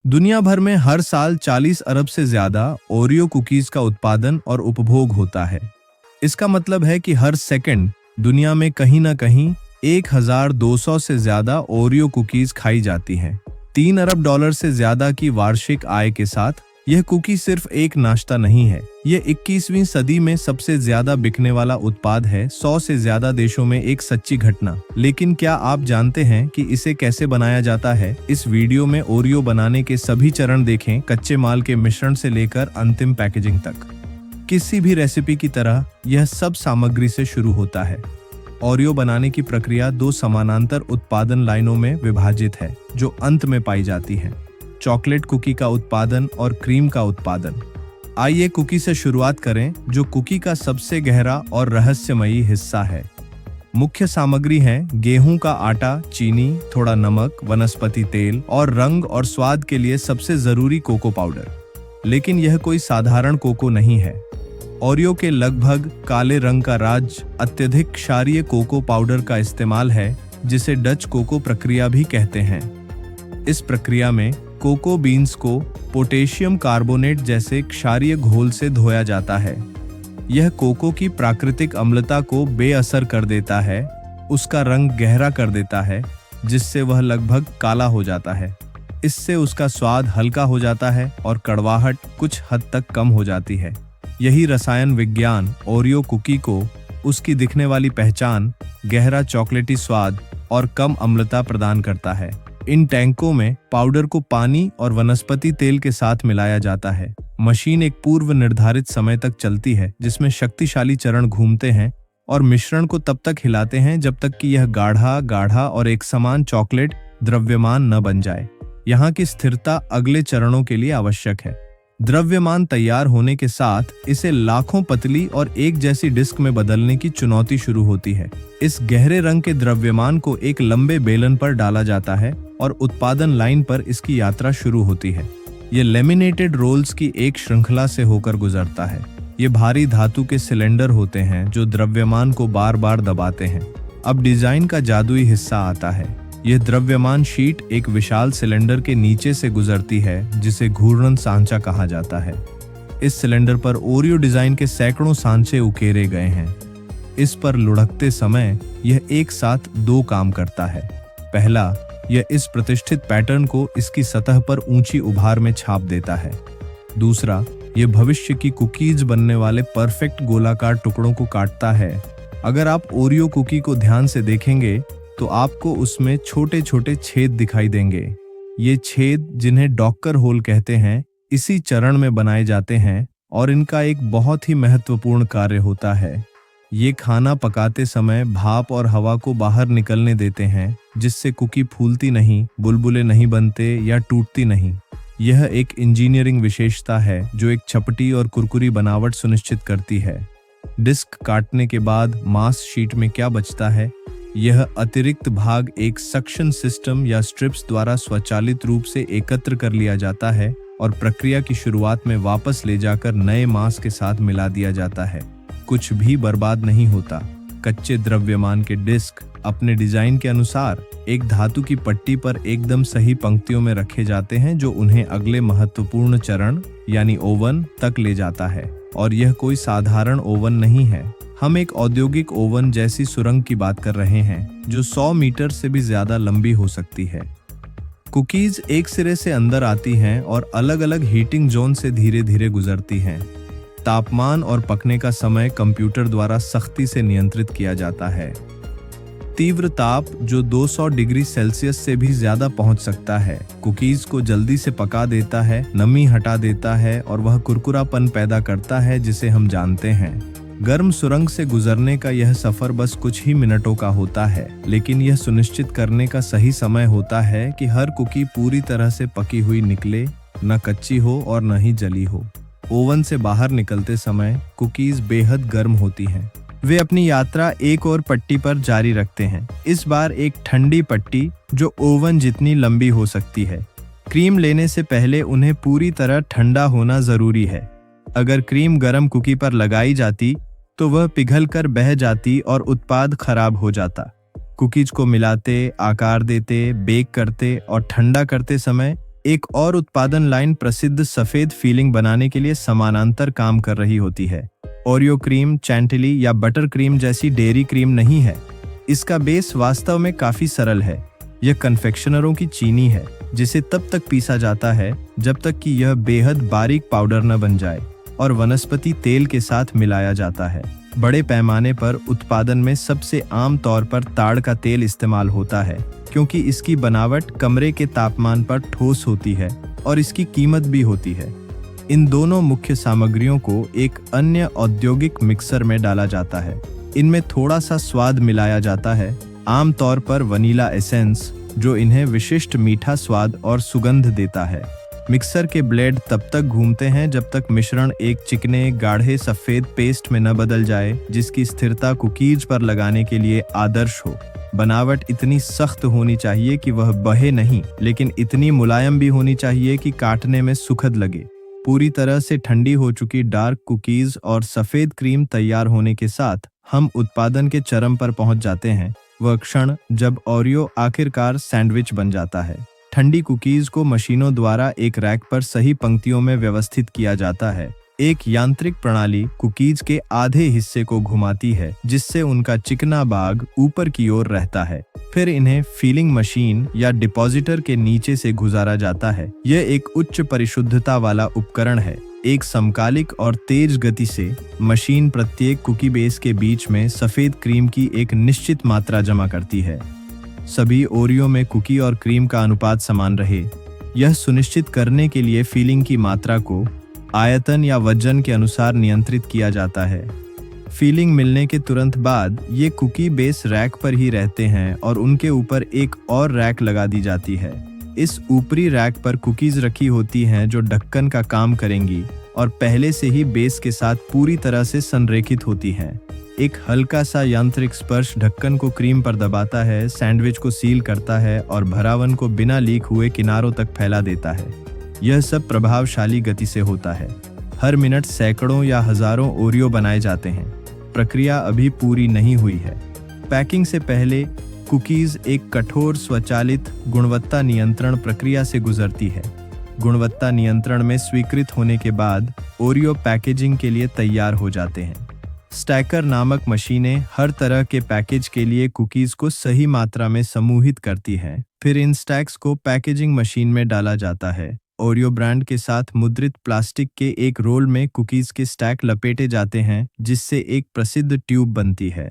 दुनिया भर में हर साल 40 अरब से ज्यादा ओरियो कुकीज का उत्पादन और उपभोग होता है। इसका मतलब है कि हर सेकंड दुनिया में कहीं ना कहीं 1200 से ज्यादा ओरियो कुकीज खाई जाती हैं। 3 अरब डॉलर से ज्यादा की वार्षिक आय के साथ यह कुकी सिर्फ एक नाश्ता नहीं है, यह 21वीं सदी में सबसे ज्यादा बिकने वाला उत्पाद है। 100 से ज्यादा देशों में एक सच्ची घटना। लेकिन क्या आप जानते हैं कि इसे कैसे बनाया जाता है? इस वीडियो में ओरियो बनाने के सभी चरण देखें, कच्चे माल के मिश्रण से लेकर अंतिम पैकेजिंग तक। किसी भी रेसिपी की तरह यह सब सामग्री से शुरू होता है। ओरियो बनाने की प्रक्रिया 2 समानांतर उत्पादन लाइनों में विभाजित है, जो अंत में पाई जाती हैं। चॉकलेट कुकी का उत्पादन और क्रीम का उत्पादन। आइए कुकी से शुरुआत करें, जो कुकी का सबसे गहरा और रहस्यमयी हिस्सा है। मुख्य सामग्री है गेहूं का आटा, चीनी, थोड़ा नमक, वनस्पति तेल और रंग और स्वाद के लिए सबसे जरूरी कोको पाउडर। लेकिन यह कोई साधारण कोको नहीं है। ओरियो के लगभग काले रंग का राज अत्यधिक क्षारीय कोको पाउडर का इस्तेमाल है, जिसे डच कोको प्रक्रिया भी कहते हैं। इस प्रक्रिया में कोको बीन्स को पोटेशियम कार्बोनेट जैसे क्षारीय घोल से धोया जाता है। यह कोको की प्राकृतिक अम्लता को बेअसर कर देता है, उसका रंग गहरा कर देता है, जिससे वह लगभग काला हो जाता है। इससे उसका स्वाद हल्का हो जाता है और कड़वाहट कुछ हद तक कम हो जाती है। यही रसायन विज्ञान ओरियो कुकी को उसकी दिखने वाली पहचान, गहरा चॉकलेटी स्वाद और कम अम्लता प्रदान करता है। इन टैंकों में पाउडर को पानी और वनस्पति तेल के साथ मिलाया जाता है। मशीन एक पूर्व निर्धारित समय तक चलती है, जिसमें शक्तिशाली चरण घूमते हैं और मिश्रण को तब तक हिलाते हैं जब तक कि यह गाढ़ा गाढ़ा और एक समान चॉकलेट द्रव्यमान न बन जाए। यहाँ की स्थिरता अगले चरणों के लिए आवश्यक है। द्रव्यमान तैयार होने के साथ इसे लाखों पतली और एक जैसी डिस्क में बदलने की चुनौती शुरू होती है। इस गहरे रंग के द्रव्यमान को एक लंबे बेलन पर डाला जाता है और उत्पादन लाइन पर इसकी यात्रा शुरू होती है। ये लेमिनेटेड रोल्स की एक श्रृंखला से होकर गुजरता है। ये भारी धातु के सिलेंडर होते हैं जो द्रव्यमान को बार बार दबाते हैं। अब डिजाइन का जादुई हिस्सा आता है। यह द्रव्यमान शीट एक विशाल सिलेंडर के नीचे से गुजरती है, जिसे घूर्णन सांचा कहा जाता है। इस सिलेंडर पर ओरियो डिजाइन के सैकड़ों सांचे उकेरे गए हैं। इस पर लुढ़कते समय यह एक साथ 2 काम करता है। पहला, यह इस प्रतिष्ठित पैटर्न को इसकी सतह पर ऊंची उभार में छाप देता है। दूसरा, यह भविष्य की कुकीज बनने वाले परफेक्ट गोलाकार टुकड़ों को काटता है। अगर आप ओरियो कुकी को ध्यान से देखेंगे तो आपको उसमें छोटे छोटे छेद दिखाई देंगे। ये छेद, जिन्हें डॉकर होल कहते हैं, इसी चरण में बनाए जाते हैं और इनका एक बहुत ही महत्वपूर्ण कार्य होता है। ये खाना पकाते समय भाप और हवा को बाहर निकलने देते हैं, जिससे कुकी फूलती नहीं, बुलबुले नहीं बनते या टूटती नहीं। यह एक इंजीनियरिंग विशेषता है जो एक चपटी और कुरकुरी बनावट सुनिश्चित करती है। डिस्क काटने के बाद मास शीट में क्या बचता है? यह अतिरिक्त भाग एक सक्शन सिस्टम या स्ट्रिप्स द्वारा स्वचालित रूप से एकत्र कर लिया जाता है और प्रक्रिया की शुरुआत में वापस ले जाकर नए मांस के साथ मिला दिया जाता है। कुछ भी बर्बाद नहीं होता। कच्चे द्रव्यमान के डिस्क अपने डिजाइन के अनुसार एक धातु की पट्टी पर एकदम सही पंक्तियों में रखे जाते हैं, जो उन्हें अगले महत्वपूर्ण चरण यानी ओवन तक ले जाता है। और यह कोई साधारण ओवन नहीं है। हम एक औद्योगिक ओवन जैसी सुरंग की बात कर रहे हैं, जो 100 मीटर से भी ज्यादा लंबी हो सकती है। कुकीज एक सिरे से अंदर आती हैं और अलग अलग हीटिंग जोन से धीरे धीरे गुजरती हैं। तापमान और पकने का समय कंप्यूटर द्वारा सख्ती से नियंत्रित किया जाता है। तीव्र ताप, जो 200 डिग्री सेल्सियस से भी ज्यादा पहुंच सकता है, कुकीज को जल्दी से पका देता है, नमी हटा देता है और वह कुरकुरापन पैदा करता है जिसे हम जानते हैं। गर्म सुरंग से गुजरने का यह सफर बस कुछ ही मिनटों का होता है, लेकिन यह सुनिश्चित करने का सही समय होता है कि हर कुकी पूरी तरह से पकी हुई निकले, न कच्ची हो और न ही जली हो। ओवन से बाहर निकलते समय कुकीज बेहद गर्म होती हैं। वे अपनी यात्रा एक और पट्टी पर जारी रखते हैं, इस बार एक ठंडी पट्टी जो ओवन जितनी लंबी हो सकती है। क्रीम लेने से पहले उन्हें पूरी तरह ठंडा होना जरूरी है। अगर क्रीम गर्म कुकी पर लगाई जाती तो वह पिघलकर बह जाती और उत्पाद खराब हो जाता। कुकीज को मिलाते, आकार देते, बेक करते और ठंडा करते समय एक और उत्पादन लाइन प्रसिद्ध सफेद फीलिंग बनाने के लिए समानांतर काम कर रही होती है। ओरियो क्रीम, चैंटिली या बटर क्रीम जैसी डेयरी क्रीम नहीं है। इसका बेस वास्तव में काफी सरल है। यह कन्फेक्शनरों की चीनी है, जिसे तब तक पीसा जाता है जब तक कि यह बेहद बारीक पाउडर न बन जाए और वनस्पति तेल के साथ मिलाया जाता है। बड़े पैमाने पर उत्पादन में सबसे आम तौर पर ताड़ का तेल इस्तेमाल होता है, क्योंकि इसकी बनावट कमरे के तापमान पर ठोस होती है और इसकी कीमत भी होती है। इन दोनों मुख्य सामग्रियों को एक अन्य औद्योगिक मिक्सर में डाला जाता है। इनमें थोड़ा सा स्वाद मिलाया जाता है, आमतौर पर वनीला एसेंस, जो इन्हें विशिष्ट मीठा स्वाद और सुगंध देता है। मिक्सर के ब्लेड तब तक घूमते हैं जब तक मिश्रण एक चिकने गाढ़े सफेद पेस्ट में न बदल जाए, जिसकी स्थिरता कुकीज पर लगाने के लिए आदर्श हो। बनावट इतनी सख्त होनी चाहिए कि वह बहे नहीं, लेकिन इतनी मुलायम भी होनी चाहिए कि काटने में सुखद लगे। पूरी तरह से ठंडी हो चुकी डार्क कुकीज और सफेद क्रीम तैयार होने के साथ हम उत्पादन के चरम पर पहुंच जाते हैं, वह क्षण जब ओरियो आखिरकार सैंडविच बन जाता है। ठंडी कुकीज को मशीनों द्वारा एक रैक पर सही पंक्तियों में व्यवस्थित किया जाता है। एक यांत्रिक प्रणाली कुकीज के आधे हिस्से को घुमाती है, जिससे उनका चिकना भाग ऊपर की ओर रहता है। फिर इन्हें फीलिंग मशीन या डिपॉजिटर के नीचे से गुजारा जाता है। यह एक उच्च परिशुद्धता वाला उपकरण है। एक समकालिक और तेज गति से मशीन प्रत्येक कुकी बेस के बीच में सफेद क्रीम की एक निश्चित मात्रा जमा करती है। सभी ओरियो में कुकी और क्रीम का अनुपात समान रहे। यह सुनिश्चित करने के लिए फीलिंग की मात्रा को आयतन या वजन के अनुसार नियंत्रित किया जाता है। फीलिंग मिलने के तुरंत बाद ये कुकी बेस रैक पर ही रहते हैं और उनके ऊपर एक और रैक लगा दी जाती है। इस ऊपरी रैक पर कुकीज रखी होती हैं जो ढक्कन का काम करेंगी और पहले से ही बेस के साथ पूरी तरह से संरेखित होती हैं। एक हल्का सा यांत्रिक स्पर्श ढक्कन को क्रीम पर दबाता है, सैंडविच को सील करता है और भरावन को बिना लीक हुए किनारों तक फैला देता है। यह सब प्रभावशाली गति से होता है। हर मिनट सैकड़ों या हजारों ओरियो बनाए जाते हैं। प्रक्रिया अभी पूरी नहीं हुई है। पैकिंग से पहले कुकीज एक कठोर स्वचालित गुणवत्ता नियंत्रण प्रक्रिया से गुजरती है। गुणवत्ता नियंत्रण में स्वीकृत होने के बाद ओरियो पैकेजिंग के लिए तैयार हो जाते हैं। स्टैकर नामक मशीनें हर तरह के पैकेज के लिए कुकीज को सही मात्रा में समूहित करती हैं। फिर इन स्टैक्स को पैकेजिंग मशीन में डाला जाता है। ओरियो ब्रांड के साथ मुद्रित प्लास्टिक के एक रोल में कुकीज के स्टैक लपेटे जाते हैं, जिससे एक प्रसिद्ध ट्यूब बनती है।